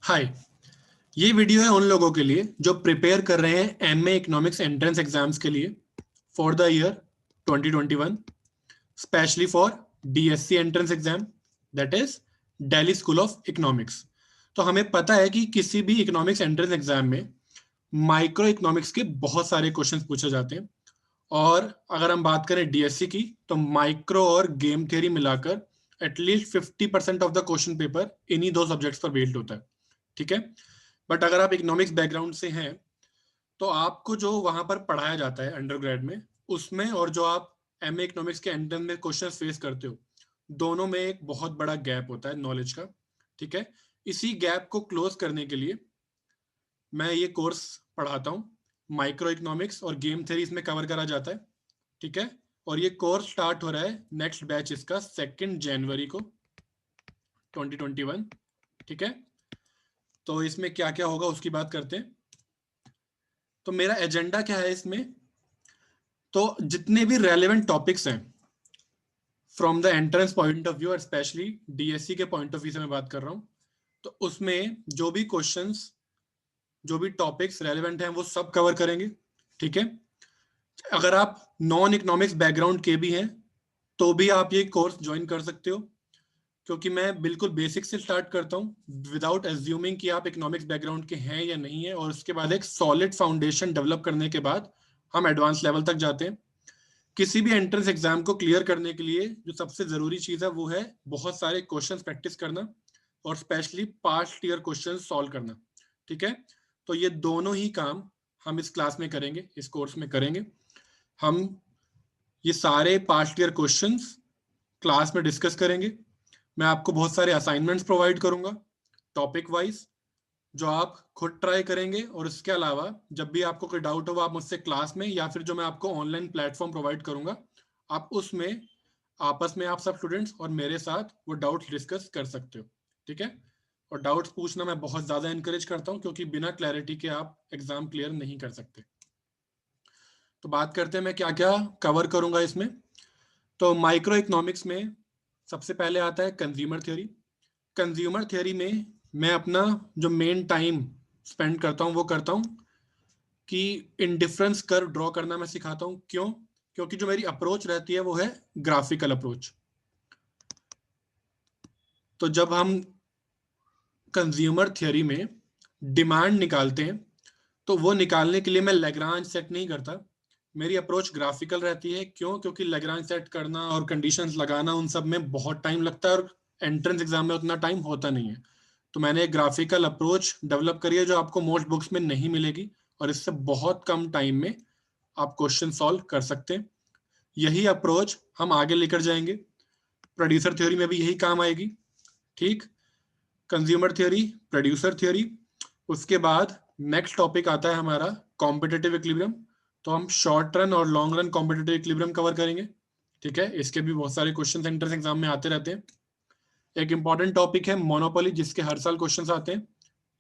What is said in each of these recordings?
हाय। ये वीडियो है उन लोगों के लिए जो प्रिपेयर कर रहे हैं एमए इकोनॉमिक्स एंट्रेंस एग्जाम्स के लिए for the year 2021, specially for DSC entrance exam, that is Delhi school of economics. तो हमें पता है कि किसी भी इकोनॉमिक्स एंट्रेंस एग्जाम में माइक्रो इकोनॉमिक्स के बहुत सारे क्वेश्चंस पूछे जाते हैं। और अगर हम बात करें डीएससी की, तो माइक्रो और गेम थ्योरी मिलाकर at least 50% of the question paper इन्हीं दो सब्जेक्ट्स पर बेस्ड होता है। ठीक है। बट अगर आप इकोनॉमिक्स बैकग्राउंड से हैं तो आपको जो वहां पर पढ़ाया जाता है अंडरग्रेड में, उसमें और जो आप एमए इकोनॉमिक्स के एंट्रेंस में क्वेश्चन फेस करते हो, दोनों में एक बहुत बड़ा गैप होता है नॉलेज का। ठीक है। इसी गैप को क्लोज करने के लिए मैं ये कोर्स पढ़ाता हूँ। माइक्रो इकोनॉमिक्स और गेम थ्योरी इसमें कवर करा जाता है। ठीक है। और ये कोर्स स्टार्ट हो रहा है, नेक्स्ट बैच इसका 2 जनवरी को 2021। ठीक है। तो इसमें क्या क्या होगा उसकी बात करते हैं। तो मेरा एजेंडा क्या है इसमें, तो जितने भी रेलेवेंट टॉपिक्स हैं from the entrance point of view और स्पेशली डीएससी के पॉइंट ऑफ व्यू से मैं बात कर रहा हूँ, तो उसमें जो भी क्वेश्चंस, जो भी टॉपिक्स रेलेवेंट हैं वो सब कवर करेंगे। ठीक है। अगर आप नॉन इकोनॉमिक्स बैकग्राउंड के भी हैं तो भी आप ये कोर्स ज्वाइन कर सकते हो, क्योंकि मैं बिल्कुल बेसिक से स्टार्ट करता हूँ विदाउट एज्यूमिंग कि आप इकोनॉमिक्स बैकग्राउंड के हैं या नहीं है, और उसके बाद एक सॉलिड फाउंडेशन डेवलप करने के बाद हम एडवांस लेवल तक जाते हैं। किसी भी एंट्रेंस एग्जाम को क्लियर करने के लिए जो सबसे जरूरी चीज है वो है बहुत सारे क्वेश्चंस प्रैक्टिस करना और specially past year question solve करना। ठीक है। तो ये दोनों ही काम हम इस क्लास में करेंगे, इस कोर्स में करेंगे। हम ये सारे पास्ट ईयर क्वेश्चंस क्लास में डिस्कस करेंगे। मैं आपको बहुत सारे असाइनमेंट्स प्रोवाइड करूंगा टॉपिक वाइज, जो आप खुद ट्राई करेंगे। और इसके अलावा जब भी आपको कोई डाउट हो वो आप मुझसे क्लास में या फिर जो मैं आपको ऑनलाइन प्लेटफॉर्म प्रोवाइड करूंगा, आप उसमें आपस में आप सब स्टूडेंट्स और मेरे साथ वो डाउट्स डिस्कस कर सकते हो। ठीक है। और डाउट्स पूछना मैं बहुत ज़्यादा इंकरेज करता हूँ, क्योंकि बिना क्लैरिटी के आप एग्जाम क्लियर नहीं कर सकते। तो बात करते हैं मैं क्या क्या कवर करूंगा इसमें। तो माइक्रो इकोनॉमिक्स में सबसे पहले आता है कंज्यूमर थ्योरी। कंज्यूमर थ्योरी में मैं अपना जो मेन टाइम स्पेंड करता हूँ वो करता हूँ कि इंडिफरेंस कर्व ड्रॉ करना मैं सिखाता हूँ। क्यों? क्योंकि जो मेरी अप्रोच रहती है वो है ग्राफिकल अप्रोच। तो जब हम कंज्यूमर थ्योरी में डिमांड निकालते हैं तो वो निकालने के लिए मैं लैग्रांज सेट नहीं करता, मेरी अप्रोच ग्राफिकल रहती है। क्यों? क्योंकि लैग्रांज सेट करना और कंडीशंस लगाना उन सब में बहुत टाइम लगता है और एंट्रेंस एग्जाम में उतना टाइम होता नहीं है। तो मैंने एक ग्राफिकल अप्रोच डेवलप करी है जो आपको मोस्ट बुक्स में नहीं मिलेगी, और इससे बहुत कम टाइम में आप क्वेश्चन सॉल्व कर सकते हैं। यही अप्रोच हम आगे लेकर जाएंगे, प्रोड्यूसर थ्योरी में भी यही काम आएगी। ठीक। कंज्यूमर थ्योरी, प्रोड्यूसर थ्योरी, उसके बाद नेक्स्ट टॉपिक आता है हमारा कॉम्पिटिटिव इक्विलिब्रियम। तो हम शॉर्ट रन और long run competitive equilibrium cover करेंगे। ठीक है। इसके भी बहुत सारे क्वेश्चन एंट्रेंस एग्जाम में आते रहते हैं। एक इंपॉर्टेंट टॉपिक है मोनोपोली, जिसके हर साल क्वेश्चन आते हैं,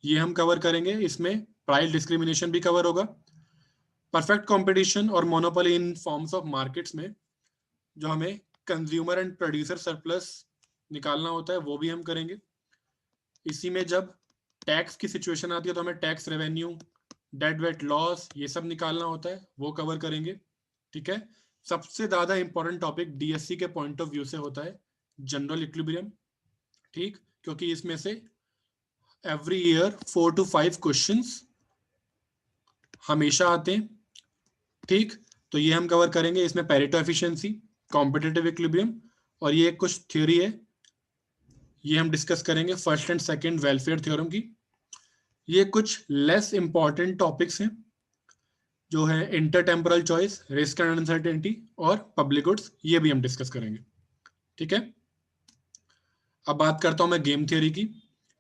ये हम कवर करेंगे। इसमें प्राइस डिस्क्रिमिनेशन भी कवर होगा। परफेक्ट कंपटीशन और monopoly in forms of markets में जो हमें कंज्यूमर एंड प्रोड्यूसर सरप्लस निकालना होता है वो भी हम करेंगे। इसी में जब टैक्स की सिचुएशन आती है तो हमें tax revenue, dead weight loss, ये सब निकालना होता है, वो कवर करेंगे। ठीक है। सबसे ज्यादा इंपॉर्टेंट टॉपिक डीएससी के पॉइंट ऑफ व्यू से होता है जनरल इक्विलिब्रियम। ठीक। क्योंकि इसमें से एवरी ईयर 4 to 5 क्वेश्चंस हमेशा आते हैं। ठीक। तो ये हम कवर करेंगे। इसमें पेरेटो एफिशिएंसी, कॉम्पिटिटिव इक्विलिब्रियम, और ये कुछ थ्योरी है, ये हम डिस्कस करेंगे first and second welfare theorem की। ये कुछ लेस इंपॉर्टेंट टॉपिक्स हैं जो है इंटरटेम्पोरल चॉइस, रिस्क एंड अनसर्टेनिटी और पब्लिक गुड्स, ये भी हम डिस्कस करेंगे। ठीक है। अब बात करता हूं मैं गेम थ्योरी की।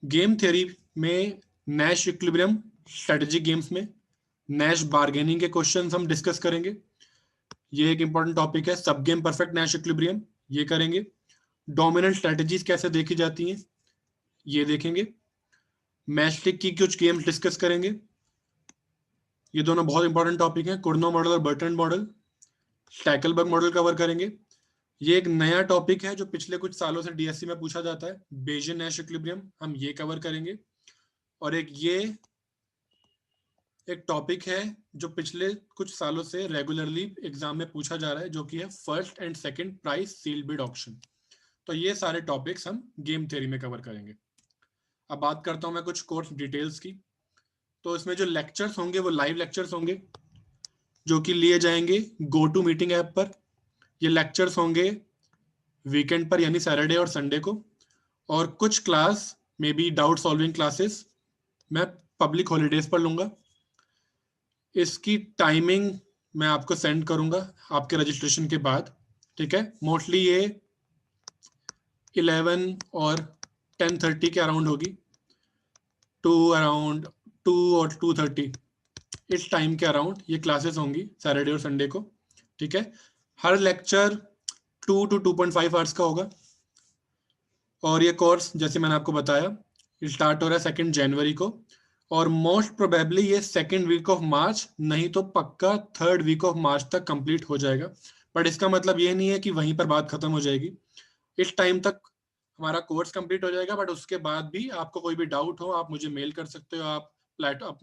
गेम थ्योरी में नैश इक्विलिब्रियम, स्ट्रेटेजी गेम्स में नैश बार्गेनिंग के क्वेश्चंस हम डिस्कस करेंगे। ये एक इंपॉर्टेंट टॉपिक है। सब गेम परफेक्ट नैश इक्विलिब्रियम, ये करेंगे। डोमिनेंट स्ट्रेटेजीज कैसे देखी जाती हैं ये देखेंगे। मैचस्टिक की कुछ गेम्स डिस्कस करेंगे। ये दोनों बहुत इंपॉर्टेंट टॉपिक हैं। कुर्नो मॉडल और Burton model. Stackelberg model cover करेंगे। ये एक नया टॉपिक है जो पिछले कुछ सालों से डीएससी में पूछा जाता है, बेजियन नैश इक्विलिब्रियम, हम ये कवर करेंगे। और एक टॉपिक है जो पिछले कुछ सालों से रेगुलरली एग्जाम में पूछा जा रहा है, जो कि है first and second price sealed bid auction. तो ये सारे टॉपिक्स हम गेम थ्योरी में कवर करेंगे। अब बात करता हूं मैं कुछ कोर्स डिटेल्स की। तो इसमें जो लेक्चर्स होंगे वो लाइव लेक्चर्स होंगे, जो कि लिए जाएंगे गो टू मीटिंग ऐप पर। ये लेक्चर्स होंगे वीकेंड पर यानी सैटरडे और संडे को, और कुछ class may be doubt solving classes मैं पब्लिक हॉलीडेज पर लूंगा। इसकी टाइमिंग मैं आपको सेंड करूंगा आपके रजिस्ट्रेशन के बाद, ठीक है। मोस्टली ये 11 और 10:30 के अराउंड होगी, अराउंड 2 और 2:30 इस टाइम के अराउंड ये क्लासेस होंगी सैटरडे और संडे को, ठीक है। हर लेक्चर 2 to 2.5 आवर्स का होगा। और ये कोर्स जैसे मैंने आपको बताया स्टार्ट हो रहा है 2 जनवरी को, और मोस्ट प्रोबेबली ये 2nd वीक ऑफ मार्च नहीं तो पक्का 3rd वीक ऑफ मार्च तक कंप्लीट हो जाएगा। बट इसका मतलब ये नहीं है कि वहीं पर बात खत्म हो जाएगी। इस टाइम तक हमारा कोर्स कंप्लीट हो जाएगा, बट उसके बाद भी आपको कोई भी डाउट हो आप मुझे मेल कर सकते हो। आप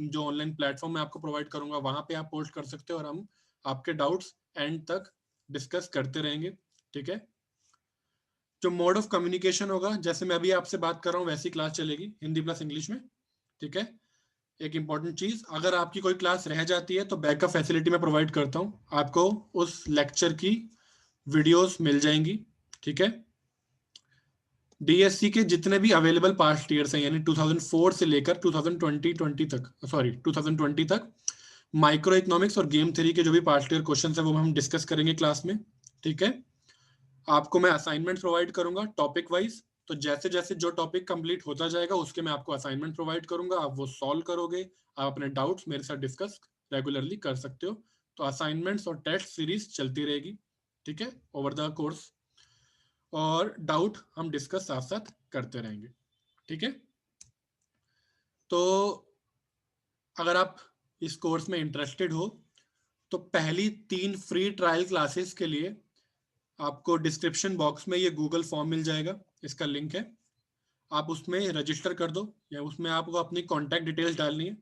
जो ऑनलाइन प्लेटफॉर्म मैं आपको प्रोवाइड करूंगा वहां पे आप पोस्ट कर सकते हो, और हम आपके डाउट्स एंड तक डिस्कस करते रहेंगे, ठीक है। जो मोड ऑफ कम्युनिकेशन होगा, जैसे मैं अभी आपसे बात कर रहा हूँ वैसी क्लास चलेगी, हिंदी प्लस इंग्लिश में, ठीक है। एक इंपॉर्टेंट चीज, अगर आपकी कोई क्लास रह जाती है तो बैकअप फैसिलिटी मैं प्रोवाइड करता हूँ, आपको उस लेक्चर की वीडियोस मिल जाएंगी, ठीक है। डीएससी के जितने भी अवेलेबल पास्ट ईयर्स हैं, यानी 2004 से लेकर 2020 तक माइक्रो इकोनॉमिक्स और गेम थ्योरी के जो भी पास्ट ईयर क्वेश्चन है वो हम डिस्कस करेंगे क्लास में, ठीक है। आपको मैं असाइनमेंट प्रोवाइड करूंगा टॉपिक वाइज, तो जैसे जैसे जो टॉपिक कंप्लीट होता जाएगा उसके मैं आपको असाइनमेंट प्रोवाइड करूंगा, आप वो सॉल्व करोगे, आप अपने डाउट्स मेरे साथ डिस्कस रेगुलरली कर सकते हो। तो असाइनमेंट्स और टेस्ट सीरीज चलती रहेगी, ठीक है, ओवर द कोर्स, और डाउट हम डिस्कस साथ साथ करते रहेंगे, ठीक है। तो अगर आप इस कोर्स में इंटरेस्टेड हो तो पहली 3 फ्री ट्रायल क्लासेस के लिए आपको डिस्क्रिप्शन बॉक्स में ये गूगल फॉर्म मिल जाएगा, इसका लिंक है, आप उसमें रजिस्टर कर दो, या उसमें आपको अपनी कॉन्टैक्ट डिटेल्स डालनी है।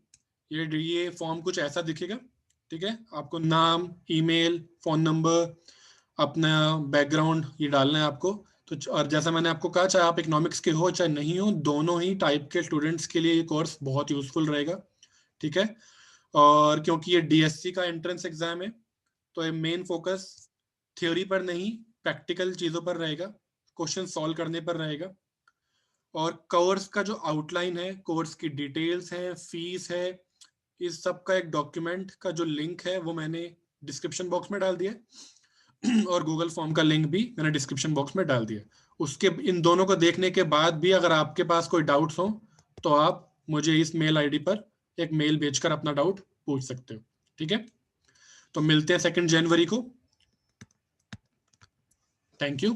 ये फॉर्म कुछ ऐसा दिखेगा, ठीक है। आपको नाम, ईमेल, फोन नंबर, अपना बैकग्राउंड ये डालना है आपको। तो और जैसा मैंने आपको कहा, चाहे आप इकोनॉमिक्स के हो चाहे नहीं हो, दोनों ही टाइप के स्टूडेंट्स के लिए ये कोर्स बहुत यूजफुल रहेगा, ठीक है। और क्योंकि ये डीएससी का एंट्रेंस एग्जाम है तो ये मेन फोकस थ्योरी पर नहीं प्रैक्टिकल चीजों पर रहेगा, क्वेश्चन सॉल्व करने पर रहेगा। और कोर्स का जो आउटलाइन है, कोर्स की डिटेल्स है, फीस है, इस सब का एक डॉक्यूमेंट का जो लिंक है वो मैंने डिस्क्रिप्शन बॉक्स में डाल दिया, और गूगल फॉर्म का लिंक भी मैंने डिस्क्रिप्शन बॉक्स में डाल दिया। उसके इन दोनों को देखने के बाद भी अगर आपके पास कोई डाउट्स हो तो आप मुझे इस मेल आईडी पर एक मेल भेजकर अपना डाउट पूछ सकते हो, ठीक है। तो मिलते हैं 2 जनवरी को। Thank you.